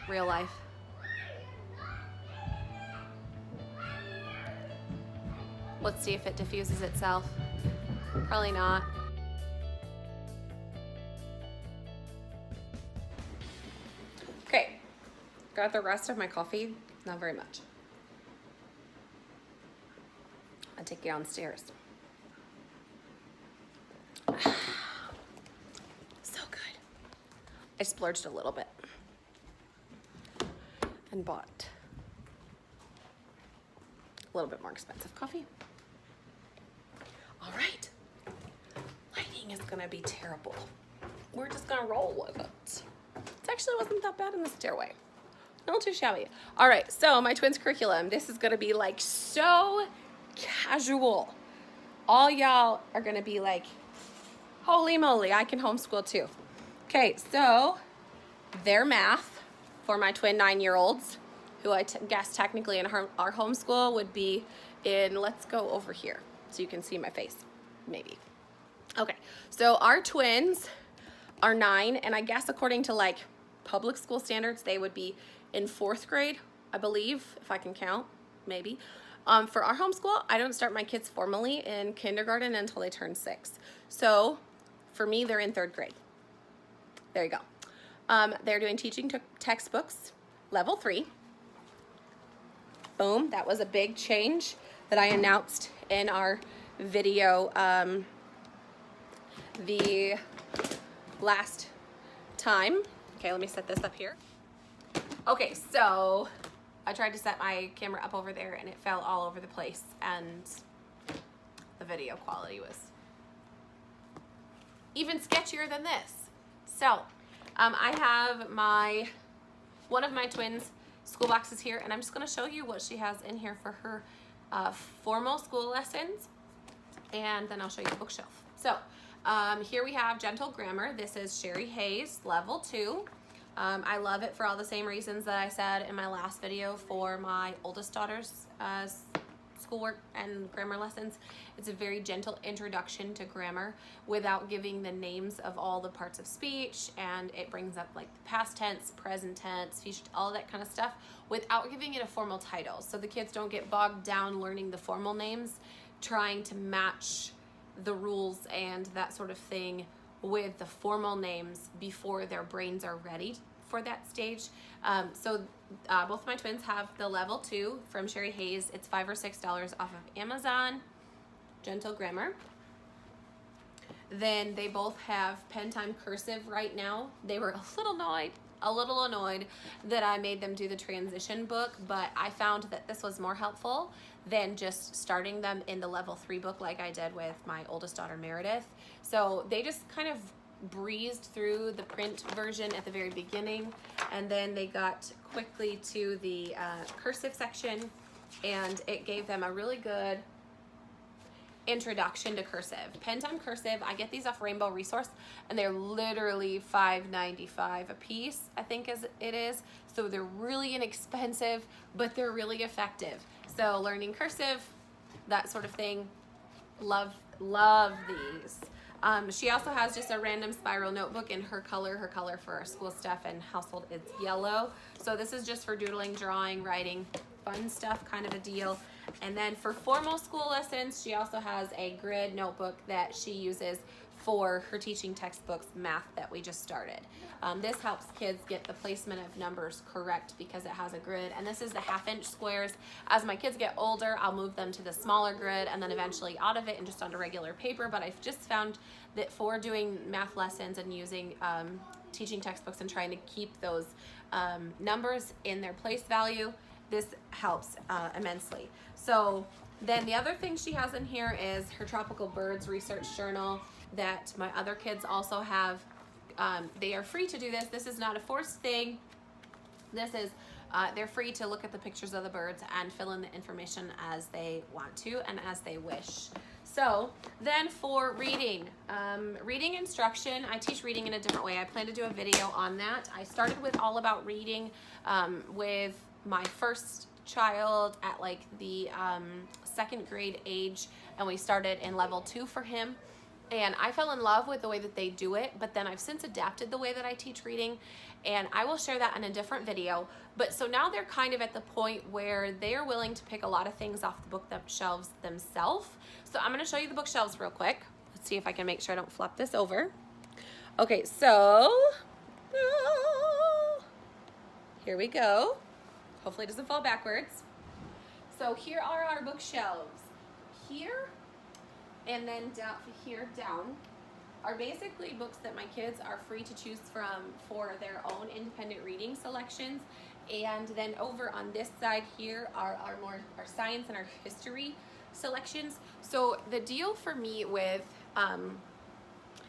real life. Let's see if it diffuses itself. Probably not. Okay, got the rest of my coffee. Not very much. I'll take you downstairs. So good. I splurged a little bit and bought a little bit more expensive coffee. All right, lighting is gonna be terrible. We're just gonna roll with it. It actually wasn't that bad in the stairway. Not too shabby. All right, so my twins' curriculum. This is gonna be like so casual. All y'all are gonna be like, holy moly, I can homeschool too. Okay, so their math for my twin 9-year-olds, who I guess technically in our homeschool would be in, let's go over here so you can see my face, maybe. Okay, so our twins are 9, and I guess according to like public school standards, they would be in 4th grade, I believe, if I can count, maybe. For our homeschool, I don't start my kids formally in kindergarten until they turn 6. So for me, they're in 3rd grade. There you go. They're doing teaching textbooks, level 3. Boom, that was a big change that I announced in our video the last time. Okay, let me set this up here. Okay, so I tried to set my camera up over there and it fell all over the place, and the video quality was even sketchier than this. So I have one of my twins' school boxes here, and I'm just going to show you what she has in here for her formal school lessons, and then I'll show you the bookshelf. So here we have Gentle Grammar. This is Sherry Hayes, level 2. I love it for all the same reasons that I said in my last video for my oldest daughter's schoolwork and grammar lessons. It's a very gentle introduction to grammar without giving the names of all the parts of speech, and it brings up like the past tense, present tense, future, all that kind of stuff without giving it a formal title. So the kids don't get bogged down learning the formal names, trying to match the rules and that sort of thing with the formal names before their brains are ready for that stage. Both my twins have the level 2 from Sherry Hayes. It's $5 or $6 off of Amazon. Gentle Grammar. Then they both have pen time cursive right now. They were a little annoyed that I made them do the transition book, but I found that this was more helpful than just starting them in the level 3 book like I did with my oldest daughter Meredith. So they just kind of breezed through the print version at the very beginning, and then they got quickly to the cursive section, and it gave them a really good introduction to cursive. Pen time cursive, I get these off Rainbow Resource, and they're literally $5.95 a piece, I think it is. So they're really inexpensive, but they're really effective. So learning cursive, that sort of thing, love these. She also has just a random spiral notebook in her color. Her color for our school stuff and household is yellow. So this is just for doodling, drawing, writing, fun stuff kind of a deal. And then for formal school lessons, she also has a grid notebook that she uses for her teaching textbooks math that we just started. This helps kids get the placement of numbers correct because it has a grid, and this is the 1/2-inch squares. As my kids get older, I'll move them to the smaller grid and then eventually out of it and just onto regular paper, but I've just found that for doing math lessons and using teaching textbooks and trying to keep those numbers in their place value, this helps immensely. So then the other thing she has in here is her Tropical Birds Research Journal that my other kids also have. They are free to do this. This is not a forced thing. This is, they're free to look at the pictures of the birds and fill in the information as they want to and as they wish. So then for reading, reading instruction, I teach reading in a different way. I plan to do a video on that. I started with All About Reading with my first child at like the 2nd grade age, and we started in level 2 for him. And I fell in love with the way that they do it, but then I've since adapted the way that I teach reading, and I will share that in a different video. But so now they're kind of at the point where they're willing to pick a lot of things off the bookshelves themselves. So I'm gonna show you the bookshelves real quick. Let's see if I can make sure I don't flop this over. Okay, so here we go. Hopefully it doesn't fall backwards. So here are our bookshelves. Here and then down are basically books that my kids are free to choose from for their own independent reading selections. And then over on this side here are our science and our history selections. So the deal for me with, I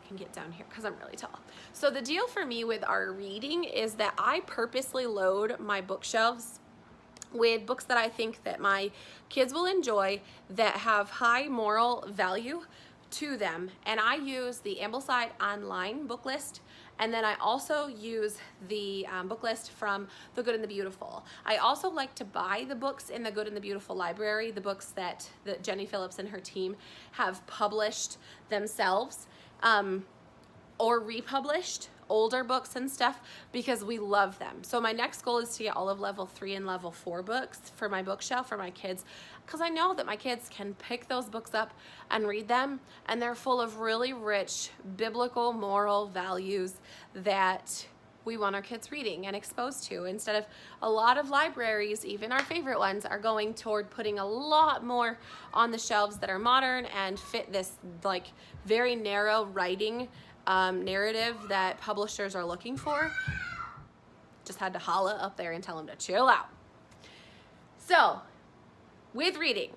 can get down here because I'm really tall. So the deal for me with our reading is that I purposely load my bookshelves with books that I think that my kids will enjoy, that have high moral value to them. And I use the Ambleside online book list, and then I also use the book list from The Good and the Beautiful. I also like to buy the books in the Good and the Beautiful library, the books that Jenny Phillips and her team have published themselves, or republished older books and stuff, because we love them. So my next goal is to get all of level 3 and level 4 books for my bookshelf for my kids, because I know that my kids can pick those books up and read them, and they're full of really rich biblical moral values that we want our kids reading and exposed to, instead of a lot of libraries, even our favorite ones, are going toward putting a lot more on the shelves that are modern and fit this like very narrow writing narrative that publishers are looking for. Just had to holla up there and tell them to chill out. So with reading,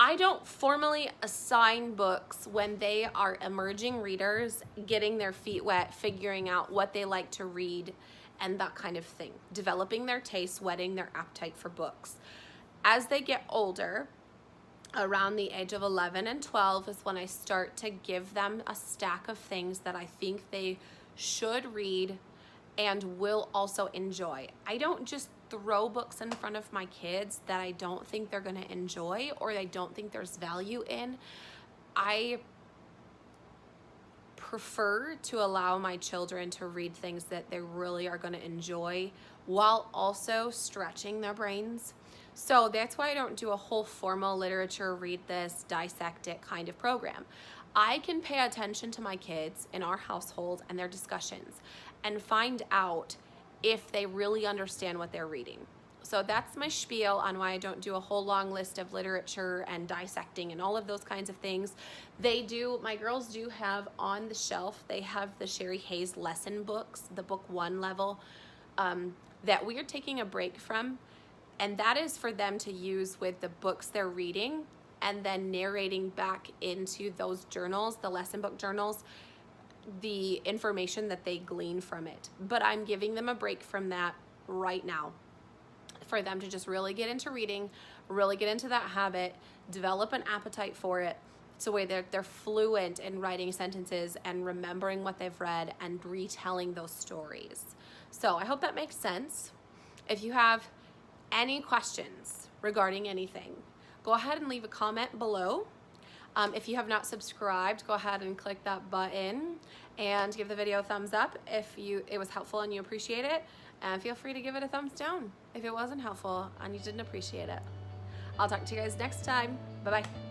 I don't formally assign books when they are emerging readers, getting their feet wet, figuring out what they like to read and that kind of thing, developing their taste, whetting their appetite for books. As they get older, around the age of 11 and 12 is when I start to give them a stack of things that I think they should read and will also enjoy. I don't just throw books in front of my kids that I don't think they're gonna enjoy or I don't think there's value in. I prefer to allow my children to read things that they really are gonna enjoy while also stretching their brains. So that's why I don't do a whole formal literature, read this, dissect it kind of program. I can pay attention to my kids in our household and their discussions and find out if they really understand what they're reading. So that's my spiel on why I don't do a whole long list of literature and dissecting and all of those kinds of things. My girls do have on the shelf, they have the Sherry Hayes lesson books, the book 1 level, that we are taking a break from. And that is for them to use with the books they're reading and then narrating back into those journals, the lesson book journals, the information that they glean from it. But I'm giving them a break from that right now for them to just really get into reading, really get into that habit, develop an appetite for it, so way they're fluent in writing sentences and remembering what they've read and retelling those stories. So I hope that makes sense. If you have any questions regarding anything, go ahead and leave a comment below. If you have not subscribed, go ahead and click that button and give the video a thumbs up if it was helpful and you appreciate it, and feel free to give it a thumbs down if it wasn't helpful and you didn't appreciate it. I'll talk to you guys next time. Bye-bye.